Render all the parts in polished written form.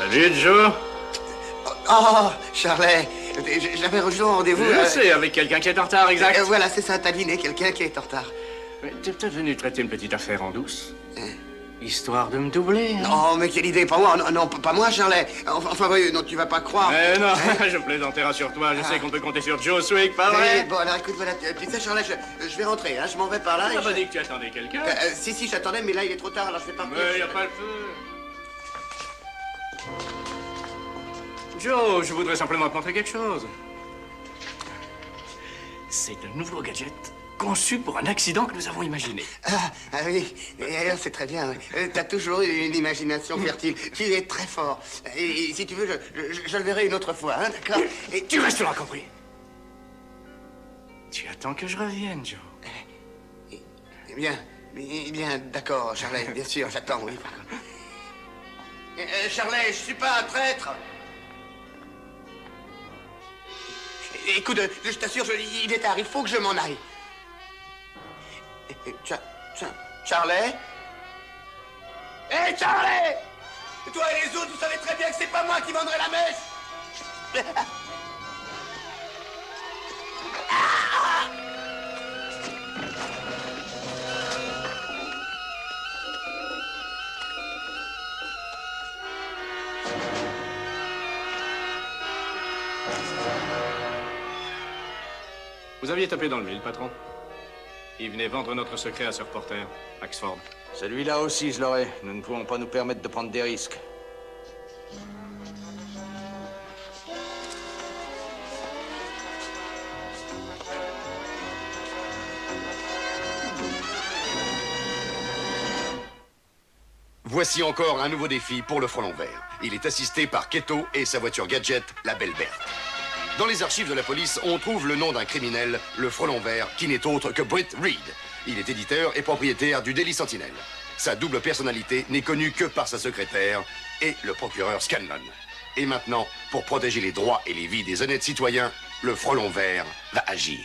Salut, Joe. Oh, Charlet, j'avais rejoint un rendez-vous. Je sais, avec quelqu'un qui est en retard, exact. Voilà, c'est ça, t'as deviné, quelqu'un qui est en retard. Mais t'es peut-être venu traiter une petite affaire en douce. Histoire de me doubler, hein. Non, mais quelle idée, pas moi, non, pas moi, Charlet. Enfin, oui, non, tu vas pas croire. Non, je plaisantais, rassure-toi, je sais qu'on peut compter sur Joe Swick, pas Oui, vrai? bon, alors écoute, voilà, tu sais, Charlet, je vais rentrer, hein, je m'en vais par là. Tu m'as pas dit que tu attendais quelqu'un? Si, j'attendais, mais là, il est trop tard, alors je vais partir. Mais y a pas le feu. Joe, je voudrais simplement te montrer quelque chose. C'est un nouveau gadget conçu pour un accident que nous avons imaginé. Oui, et alors c'est très bien. T'as toujours eu une imagination fertile. Tu es très fort. Et si tu veux, je le verrai une autre fois, hein, d'accord? Et tu resteras compris. Tu attends que je revienne, Joe. Bien, d'accord, Charlet, bien sûr, j'attends, oui. Charlet, je suis pas un traître. Écoute, je t'assure, il est tard, il faut que je m'en aille. Charlet? Hé, Charlet! Toi et les autres, vous savez très bien que c'est pas moi qui vendrai la mèche! Vous aviez tapé dans le mille, patron. Il venait vendre notre secret à ce reporter, Axford. Celui-là aussi, je l'aurai. Nous ne pouvons pas nous permettre de prendre des risques. Voici encore un nouveau défi pour le Frelon Vert. Il est assisté par Keto et sa voiture gadget, la Belle Berthe. Dans les archives de la police, on trouve le nom d'un criminel, le Frelon Vert, qui n'est autre que Britt Reed. Il est éditeur et propriétaire du Daily Sentinel. Sa double personnalité n'est connue que par sa secrétaire et le procureur Scanlon. Et maintenant, pour protéger les droits et les vies des honnêtes citoyens, le Frelon Vert va agir.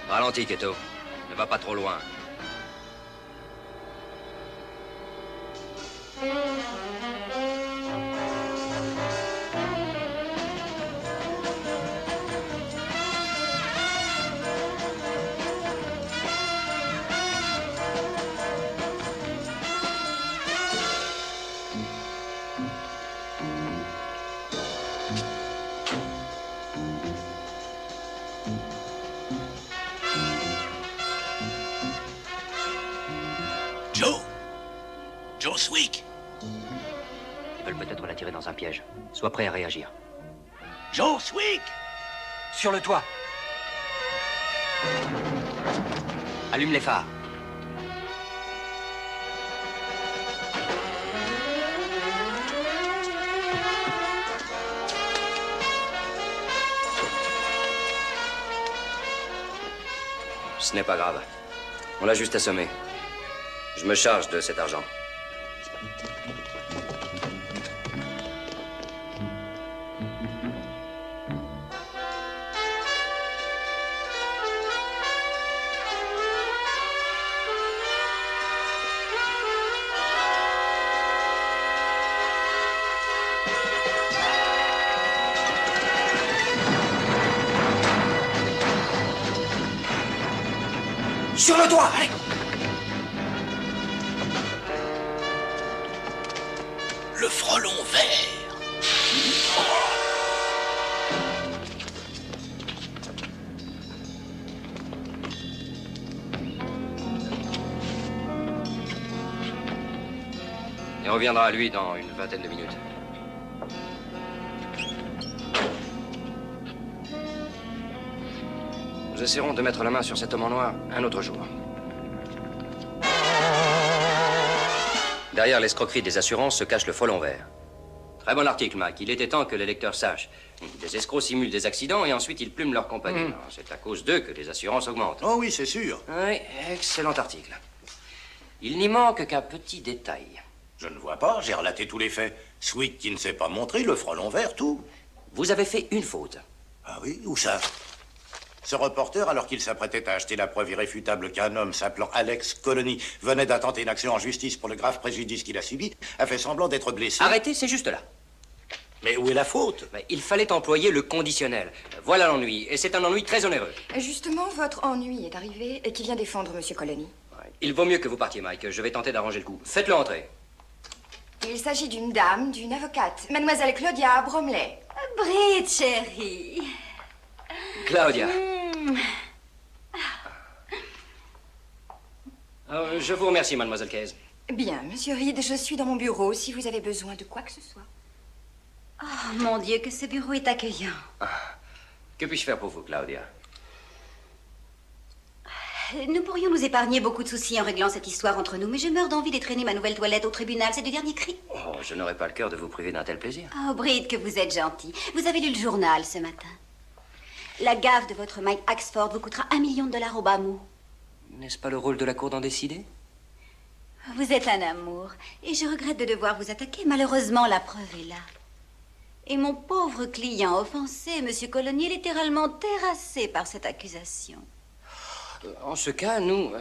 Ralentis, Keto. Ne va pas trop loin. Joe Swick! Ils veulent peut-être l'attirer dans un piège. Sois prêt à réagir. Joe Swick! Sur le toit! Allume les phares. Ce n'est pas grave. On l'a juste assommé. Je me charge de cet argent. Sur le toit, allez! Le frelon vert. reviendra à lui dans une vingtaine de minutes. Nous essaierons de mettre la main sur cet homme en noir un autre jour. Derrière l'escroquerie des assurances se cache le frelon vert. Très bon article, Mike. Il était temps que les lecteurs sachent. Des escrocs simulent des accidents et ensuite ils plument leurs compagnons. C'est à cause d'eux que les assurances augmentent. Oh oui, c'est sûr. Oui, excellent article. Il n'y manque qu'un petit détail. Je ne vois pas, j'ai relaté tous les faits. Sweet qui ne s'est pas montré, le frelon vert, tout. Vous avez fait une faute. Ah oui, où ça? Ce reporter, alors qu'il s'apprêtait à acheter la preuve irréfutable qu'un homme s'appelant Alex Colony venait d'attenter une action en justice pour le grave préjudice qu'il a subi, a fait semblant d'être blessé. Arrêtez, c'est juste là. Mais où est la faute? Mais il fallait employer le conditionnel. Voilà l'ennui, et c'est un ennui très onéreux. Justement, votre ennui est arrivé et qui vient défendre Monsieur Colony. Il vaut mieux que vous partiez, Mike. Je vais tenter d'arranger le coup. Faites-le entrer. Il s'agit d'une dame, d'une avocate, Mademoiselle Claudia Bromley. Brit, chérie. Claudia. Je vous remercie, mademoiselle Case. Bien, Monsieur Reed, je suis dans mon bureau si vous avez besoin de quoi que ce soit. Oh, mon Dieu, que ce bureau est accueillant. Que puis-je faire pour vous, Claudia? Nous pourrions nous épargner beaucoup de soucis en réglant cette histoire entre nous, mais je meurs d'envie d'étraîner ma nouvelle toilette au tribunal. C'est du dernier cri. Oh, je n'aurais pas le cœur de vous priver d'un tel plaisir. Oh, Brit, que vous êtes gentil. Vous avez lu le journal ce matin. La gaffe de votre Mike Axford vous coûtera $1 million au bas mot. N'est-ce pas le rôle de la cour d'en décider? Vous êtes un amour, et je regrette de devoir vous attaquer. Malheureusement, la preuve est là. Et mon pauvre client offensé, Monsieur Colony, est littéralement terrassé par cette accusation. En ce cas, nous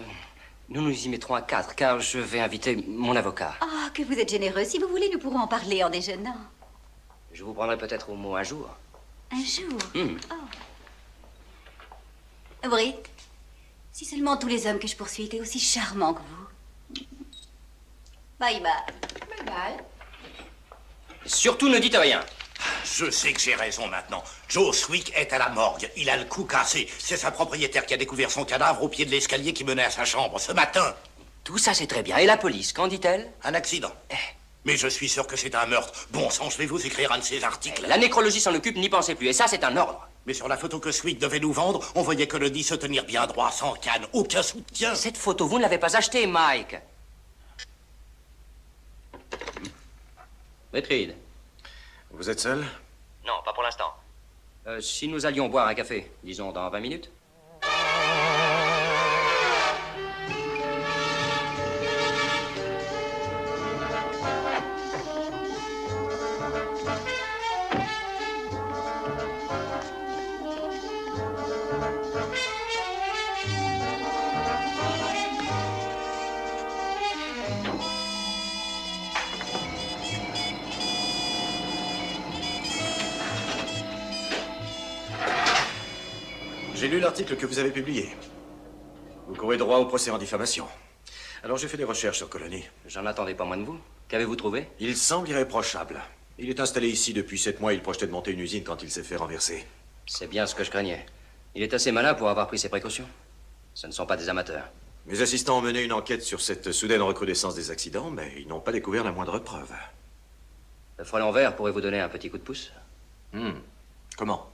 nous y mettrons à 4, car je vais inviter mon avocat. Ah, que vous êtes généreux. Si vous voulez, nous pourrons en parler en déjeunant. Je vous prendrai peut-être au mot un jour. Un jour. Oh. Brit, si seulement tous les hommes que je poursuis étaient aussi charmants que vous. Bye bye. Bye bye. Surtout ne dites rien. Je sais que j'ai raison maintenant. Joe Swick est à la morgue. Il a le cou cassé. C'est sa propriétaire qui a découvert son cadavre au pied de l'escalier qui menait à sa chambre ce matin. Tout ça, c'est très bien. Et la police, qu'en dit-elle? Un accident. Mais je suis sûr que c'est un meurtre. Bon sang, je vais vous écrire un de ces articles. La nécrologie s'en occupe, n'y pensez plus. Et ça, c'est un ordre. Mais sur la photo que Swick devait nous vendre, on voyait Colony se tenir bien droit, sans canne, aucun soutien. Cette photo, vous ne l'avez pas achetée, Mike. Reed. Vous êtes seul? Non, pas pour l'instant. Si nous allions boire un café, disons dans 20 minutes. J'ai lu l'article que vous avez publié. Vous courez droit au procès en diffamation. Alors j'ai fait des recherches sur Colony. J'en attendais pas moins de vous. Qu'avez-vous trouvé? Il semble irréprochable. Il est installé ici depuis 7 mois. Il projetait de monter une usine quand il s'est fait renverser. C'est bien ce que je craignais. Il est assez malin pour avoir pris ses précautions. Ce ne sont pas des amateurs. Mes assistants ont mené une enquête sur cette soudaine recrudescence des accidents, mais ils n'ont pas découvert la moindre preuve. Le frelon vert pourrait vous donner un petit coup de pouce. Comment?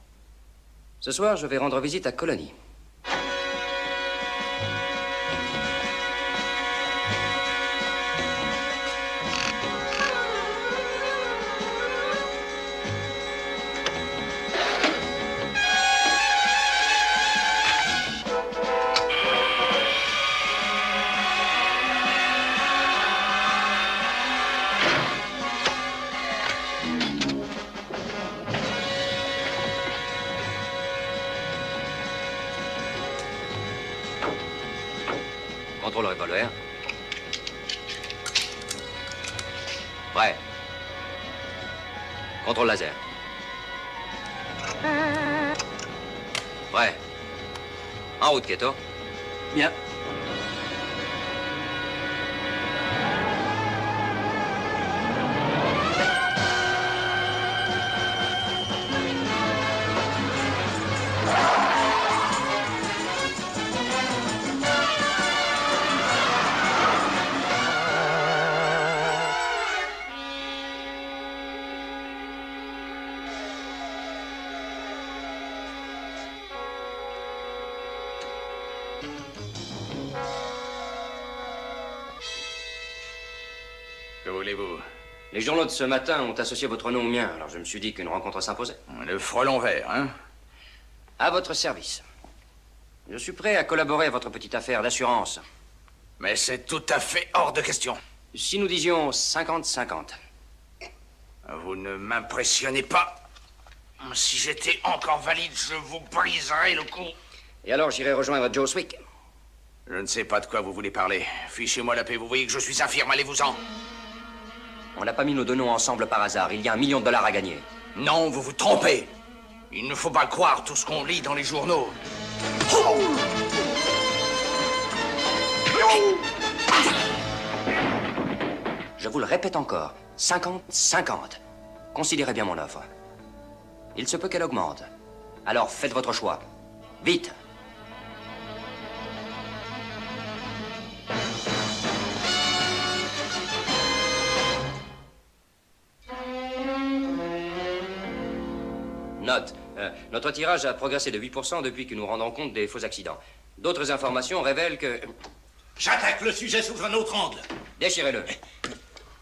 Ce soir, je vais rendre visite à Colony. Contrôle revolver. Prêt. Contrôle laser. Prêt. En route, Keto. Bien. Que voulez-vous? Les journaux de ce matin ont associé votre nom au mien, alors je me suis dit qu'une rencontre s'imposait. Le frelon vert, hein? À votre service. Je suis prêt à collaborer à votre petite affaire d'assurance. Mais c'est tout à fait hors de question. Si nous disions 50-50. Vous ne m'impressionnez pas. Si j'étais encore valide, je vous briserais le cou. Et alors j'irai rejoindre Joe Swick. Je ne sais pas de quoi vous voulez parler. Fichez-moi la paix, vous voyez que je suis infirme, allez-vous-en. On n'a pas mis nos deux noms ensemble par hasard. Il y a $1 million à gagner. Non, vous vous trompez. Il ne faut pas croire tout ce qu'on lit dans les journaux. Je vous le répète encore, 50-50. Considérez bien mon offre. Il se peut qu'elle augmente. Alors faites votre choix. Vite. Note, notre tirage a progressé de 8% depuis que nous rendons compte des faux accidents. D'autres informations révèlent que... J'attaque le sujet sous un autre angle. Déchirez-le.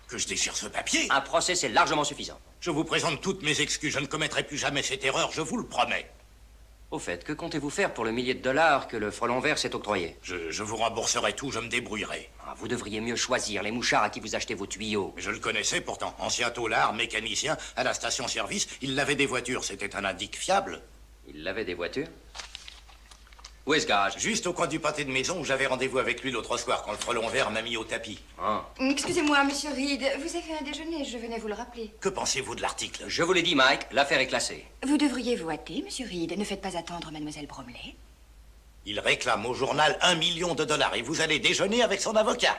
Que je déchire ce papier? Un procès, c'est largement suffisant. Je vous présente toutes mes excuses. Je ne commettrai plus jamais cette erreur, je vous le promets. Au fait, que comptez-vous faire pour le millier de dollars que le frelon vert s'est octroyé? Je vous rembourserai tout, je me débrouillerai. Ah, vous devriez mieux choisir les mouchards à qui vous achetez vos tuyaux. Je le connaissais pourtant. Ancien taulard, mécanicien, à la station-service. Il avait des voitures, c'était un indique fiable. Il avait des voitures? Où est ce garage? Juste au coin du pâté de maison où j'avais rendez-vous avec lui l'autre soir quand le frelon vert m'a mis au tapis. Ah. Excusez-moi, monsieur Reed, vous avez un déjeuner, je venais vous le rappeler. Que pensez-vous de l'article? Je vous l'ai dit, Mike, l'affaire est classée. Vous devriez vous hâter, monsieur Reed. Ne faites pas attendre mademoiselle Bromley. Il réclame au journal $1 million et vous allez déjeuner avec son avocat.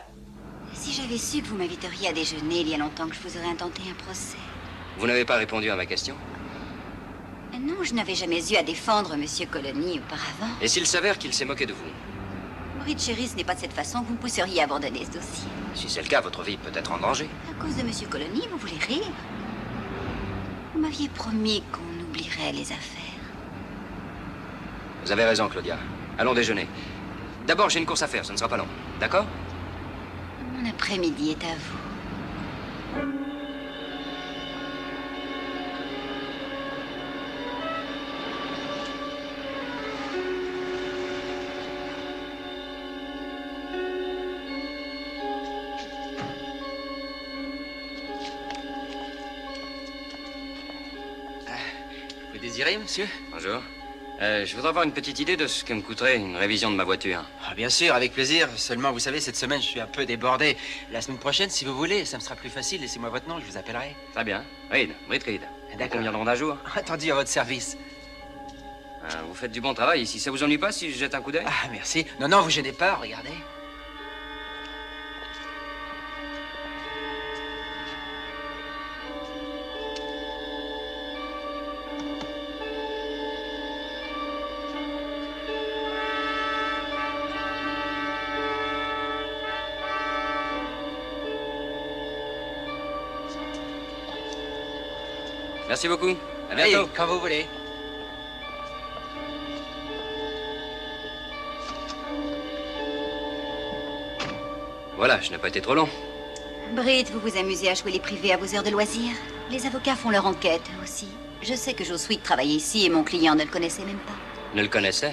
Si j'avais su que vous m'inviteriez à déjeuner il y a longtemps que je vous aurais intenté un procès. Vous n'avez pas répondu à ma question? Non, je n'avais jamais eu à défendre Monsieur Colony auparavant. Et s'il s'avère qu'il s'est moqué de vous? Reed Chéri, ce n'est pas de cette façon que vous me pousseriez à abandonner ce dossier. Si c'est le cas, votre vie peut être en danger. À cause de Monsieur Colony, vous voulez rire? Vous m'aviez promis qu'on oublierait les affaires. Vous avez raison, Claudia. Allons déjeuner. D'abord, j'ai une course à faire, ce ne sera pas long. D'accord? Mon après-midi est à vous. Vous désirez, monsieur? Bonjour. Je voudrais avoir une petite idée de ce que me coûterait une révision de ma voiture. Ah, bien sûr, avec plaisir. Seulement, vous savez, cette semaine, je suis un peu débordé. La semaine prochaine, si vous voulez, ça me sera plus facile. Laissez-moi votre nom, je vous appellerai. Très bien. Reed, Britt Reed. D'accord. Combien de rondes à jour? Attendu à votre service. Vous faites du bon travail ici. Ça vous ennuie pas si je jette un coup d'œil? Ah, merci. Non, non, vous gênez pas, regardez. Merci beaucoup. À bientôt. Allez, quand vous voulez. Voilà, je n'ai pas été trop long. Britt, vous vous amusez à jouer les privés à vos heures de loisirs? Les avocats font leur enquête, eux aussi. Je sais que Joe Swick travaille ici et mon client ne le connaissait même pas. Ne le connaissais?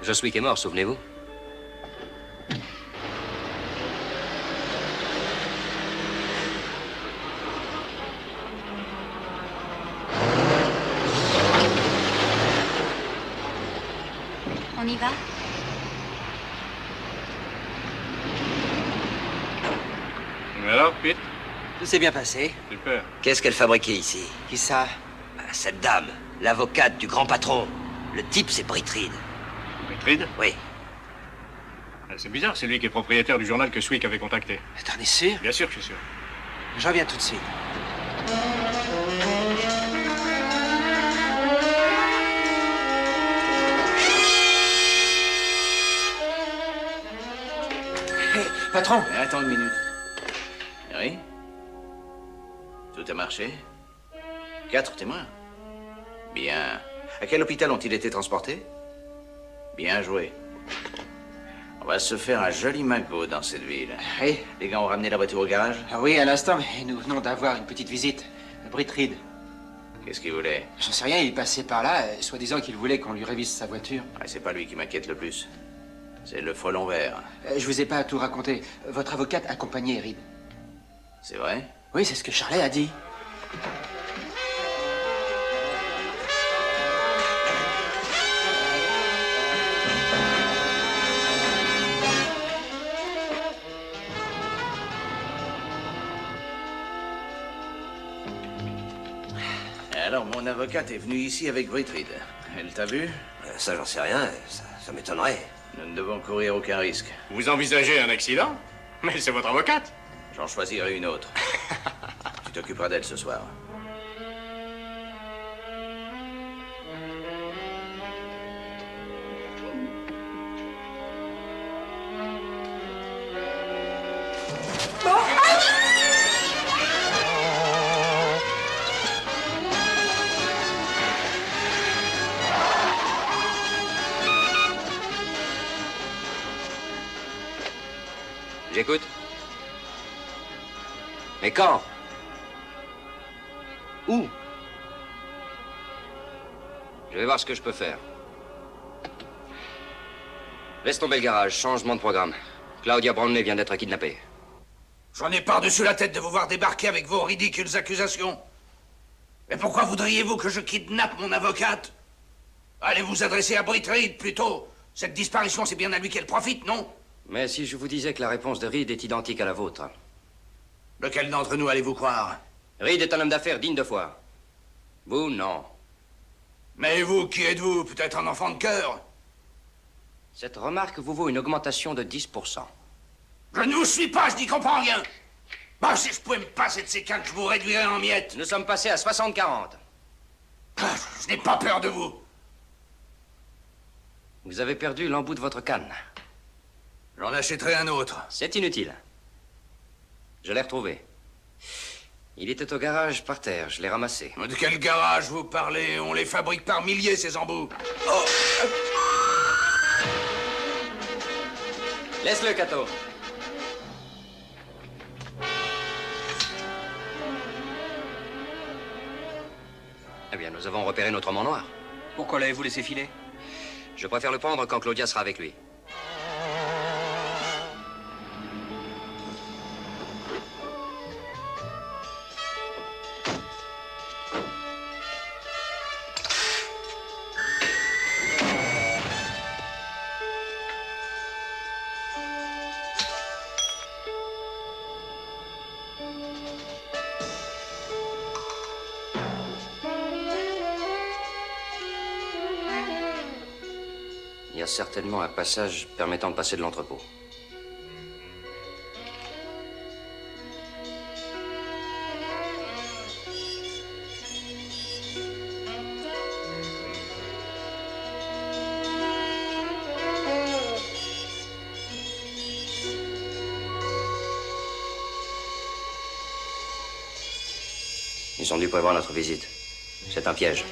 Joe Swick est mort, souvenez-vous? On y va? Alors, Pete? Tout s'est bien passé. Super. Qu'est-ce qu'elle fabriquait ici? Qui ça? Cette dame, l'avocate du grand patron. Le type, c'est Britt Reed. Britt Reed? Oui. C'est bizarre, c'est lui qui est propriétaire du journal que Swick avait contacté. T'en es sûr? Bien sûr que je suis sûr. Je reviens tout de suite. Hé, patron! Attends une minute. Oui? Tout a marché? 4 témoins? Bien. À quel hôpital ont-ils été transportés? Bien joué. va se faire un joli magot dans cette ville. Oui. Les gars ont ramené la voiture au garage? Ah oui, à l'instant, mais nous venons d'avoir une petite visite. Britt Reed. Qu'est-ce qu'il voulait? J'en sais rien, il passait par là, soi-disant qu'il voulait qu'on lui révise sa voiture. Ah, c'est pas lui qui m'inquiète le plus. C'est le frelon vert. Je vous ai pas tout raconté. Votre avocate accompagnait Reed. C'est vrai? Oui, c'est ce que Charlet a dit. Alors, mon avocate est venue ici avec Britt Reed. Elle t'a vu? Ça, j'en sais rien. Ça m'étonnerait. Nous ne devons courir aucun risque. Vous envisagez un accident? Mais c'est votre avocate. J'en choisirai une autre. Tu t'occuperas d'elle ce soir. J'écoute. Mais quand? Où? Je vais voir ce que je peux faire. Laisse tomber le garage, changement de programme. Claudia Brownlee vient d'être kidnappée. J'en ai par-dessus la tête de vous voir débarquer avec vos ridicules accusations. Mais pourquoi voudriez-vous que je kidnappe mon avocate? Allez vous adresser à Britt Reed, plutôt. Cette disparition, c'est bien à lui qu'elle profite, non? Mais si je vous disais que la réponse de Reed est identique à la vôtre? Lequel d'entre nous allez-vous croire? Reed est un homme d'affaires digne de foi. Vous, non. Mais vous, qui êtes-vous? Peut-être un enfant de cœur? Cette remarque vous vaut une augmentation de 10%. Je ne vous suis pas, je n'y comprends rien. Bah, si je pouvais me passer de ces cannes, je vous réduirais en miettes. Nous sommes passés à 60-40. Je n'ai pas peur de vous. Vous avez perdu l'embout de votre canne. J'en achèterai un autre. C'est inutile. Je l'ai retrouvé. Il était au garage par terre, je l'ai ramassé. De quel garage vous parlez? On les fabrique par milliers, ces embouts. Oh. Laisse-le, Cato. Eh bien, nous avons repéré notre homme en noir. Pourquoi l'avez-vous laissé filer? Je préfère le prendre quand Claudia sera avec lui. Il y a certainement un passage permettant de passer de l'entrepôt. Ils ont dû prévoir notre visite. C'est un piège.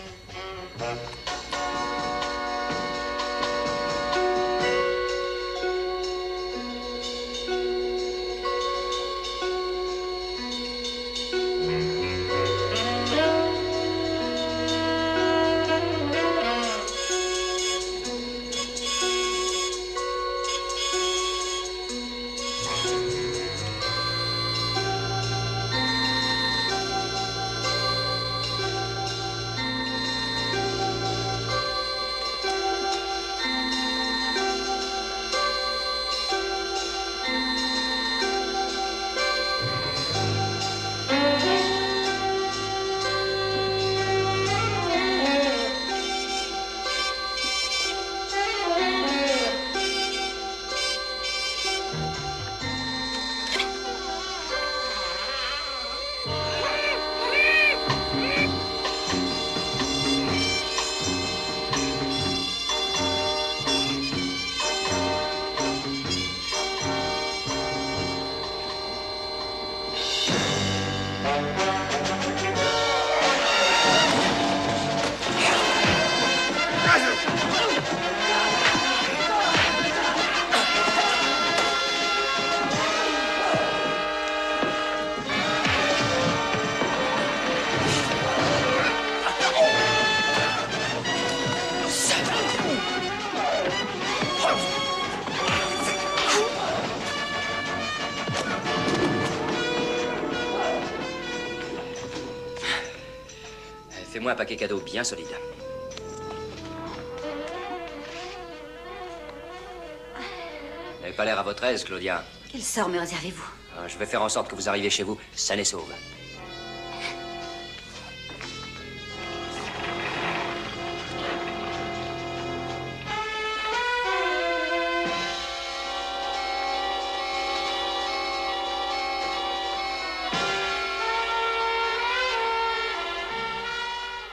Faites-moi un paquet cadeau bien solide. Vous n'avez pas l'air à votre aise, Claudia. Quel sort me réservez-vous? Je vais faire en sorte que vous arriviez chez vous sain et sauve.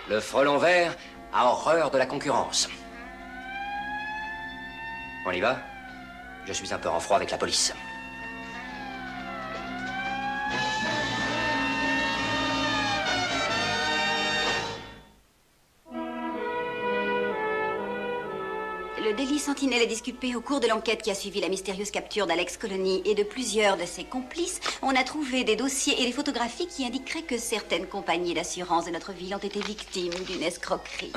Le frelon vert a horreur de la concurrence. On y va? Je suis un peu en froid avec la police. Le délit Sentinelle est disculpé au cours de l'enquête qui a suivi la mystérieuse capture d'Alex Colony et de plusieurs de ses complices. On a trouvé des dossiers et des photographies qui indiqueraient que certaines compagnies d'assurance de notre ville ont été victimes d'une escroquerie.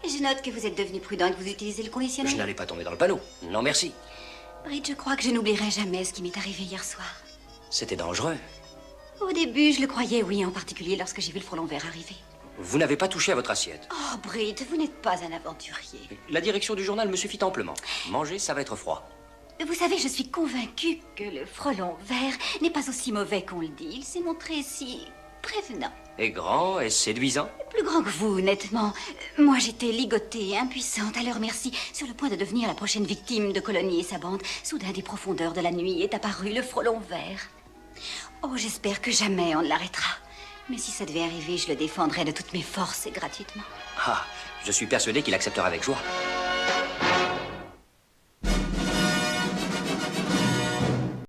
Je note que vous êtes devenu prudent et que vous utilisez le conditionnel. Je n'allais pas tomber dans le panneau. Non, merci. Britt, je crois que je n'oublierai jamais ce qui m'est arrivé hier soir. C'était dangereux. Au début, je le croyais, oui, en particulier lorsque j'ai vu le frelon vert arriver. Vous n'avez pas touché à votre assiette. Oh, Britt, vous n'êtes pas un aventurier. La direction du journal me suffit amplement. Manger, ça va être froid. Vous savez, je suis convaincue que le frelon vert n'est pas aussi mauvais qu'on le dit. Il s'est montré si prévenant. Et grand et séduisant. Plus grand que vous, nettement. Moi, j'étais ligotée, impuissante, à leur merci, sur le point de devenir la prochaine victime de Colony et sa bande. Soudain, des profondeurs de la nuit est apparu le frelon vert. Oh, j'espère que jamais on ne l'arrêtera. Mais si ça devait arriver, je le défendrais de toutes mes forces et gratuitement. Ah, je suis persuadé qu'il acceptera avec joie.